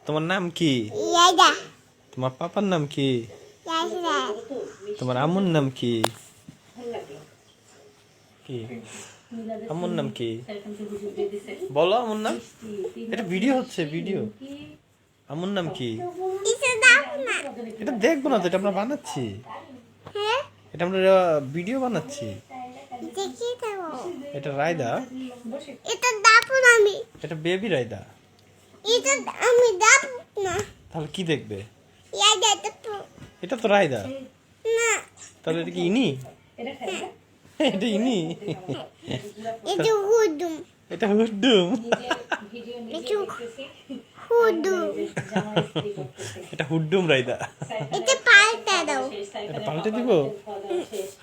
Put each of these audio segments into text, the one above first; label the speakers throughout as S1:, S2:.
S1: তোমার নাম কি?
S2: রাইদা।
S1: তোমার পাপার নাম কি?
S2: রাইদা।
S1: তোমার আম্মুর নাম কি? কি আম্মুর নাম কি? বলো আম্মুর নাম। এটা ভিডিও হচ্ছে, ভিডিও। আম্মুর নাম কি?
S2: এটা দাও না।
S1: এটা দেখবো না তো, এটা আমরা বানাচ্ছি।
S2: হ্যাঁ?
S1: এটা আমরা ভিডিও বানাচ্ছি।
S2: দেখি দাও।
S1: এটা রায়দা।
S2: এটা দাও না আমি।
S1: এটা বেবি রায়দা।
S2: এটা আমি দাও না।
S1: তাহলে কি দেখবে?
S2: রাইদা তো
S1: এটা তো রায়দা।
S2: না।
S1: তাহলে এটা কি ইনি? এটা ইনি।
S2: এটা হুদুম।
S1: এটা হুড্ডুম।
S2: এটা হুদুম।
S1: এটা হুড্ডুম রায়দা।
S2: এটা পাল্টা দাও।
S1: এটা পাল্টে দিব?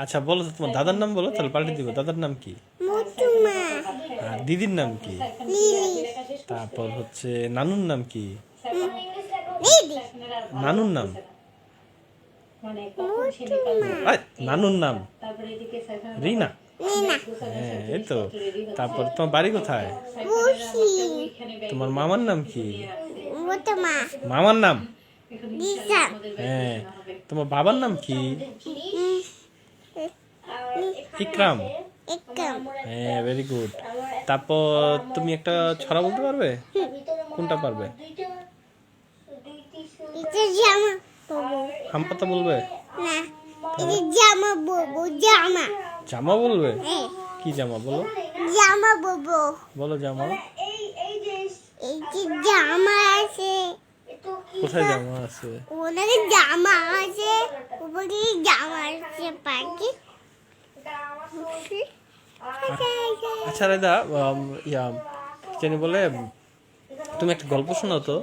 S1: আচ্ছা বলো তো, তোমার দাদার নাম বলো, তাহলে পাল্টে দিব। দাদার নাম কি?
S2: মুতুমা।
S1: আর দিদির নাম কি?
S2: লিলি।
S1: তারপর হচ্ছে নানুর নাম কি?
S2: দিদি।
S1: নানুর নাম?
S2: মুতুমা।
S1: আয়, নানুর নাম রিনা।
S2: নিনা।
S1: হ্যাঁ, এই তো। তারপর তোমার বাড়ি কোথায়?
S2: খুশি।
S1: তোমার মামার নাম কি?
S2: মুতুমা।
S1: মামার নাম?
S2: দিশা।
S1: হ্যাঁ। তোমার বাবার নাম কি? ইকরাম।
S2: একদম।
S1: হ্যাঁ, ভেরি গুড। তারপর তুমি একটা ছড়া বলতে পারবে? কোনটা পারবে?
S2: এটা জামা বাবু।
S1: আম পাতা বলবে?
S2: না, এটা জামা বাবু। জামা।
S1: জামা বলবে?
S2: হ্যাঁ,
S1: কি জামা বলো?
S2: জামা বাবু।
S1: বলো জামা।
S2: এই যে জামা আছে,
S1: কোথায় জামা আছে?
S2: ওনাকে জামা আছে, উপরে জামা আছে পাখি।
S1: আচ্ছা রায়দা, ইয়া কি জানি বলে, তুমি একটা গল্প শোনাও তো,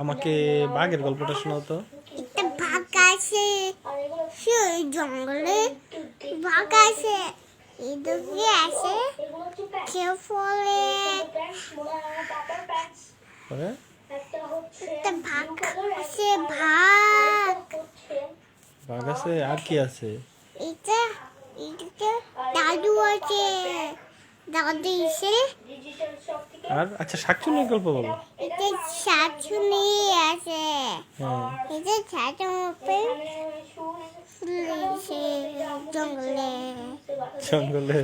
S1: আমাকে বাঘের গল্পটা শোনাও তো।
S2: একটা বাঘ আছে, সেই জঙ্গলে বাঘ আছে, এদিকে আছে, কেউ ফলে
S1: পরে
S2: একটা বাঘ আছে, বাঘ।
S1: বাঘ আছে, আর কি আছে?
S2: এটা এদিকে দাদু আছে, দাদু এসে
S1: আর আচ্ছা, শাকচুন্নির গল্প বলো।
S2: এটা শাশুড়ি আছে,
S1: হ্যাঁ।
S2: এটা ছাতা জঙ্গলে।
S1: জঙ্গলে